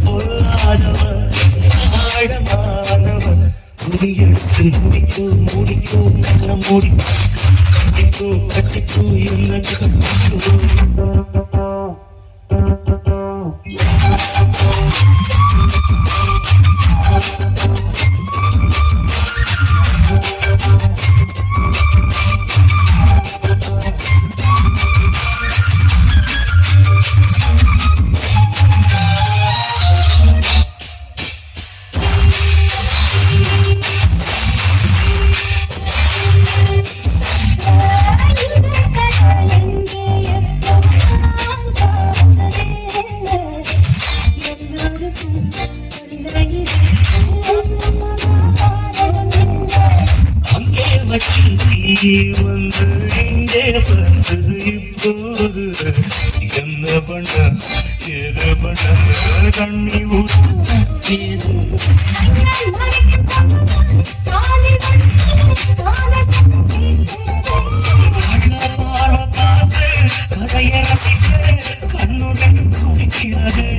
பொல்லாதவன் ஆழமானவன் துணியெடுத்து முடிக்கோ முடிக்கோ நல்ல முடிக்கோ கட்டிக்கோ கட்டிக்கோ என்ன கட்டிக்கோ வந்து இங்கே வந்தது இப்போது என்ன பண்ண ஏது பண்ண கண்ணி ஊற்று பார்த்து கதையை ரசிக்க கண்ணுடன் குடிக்கிறது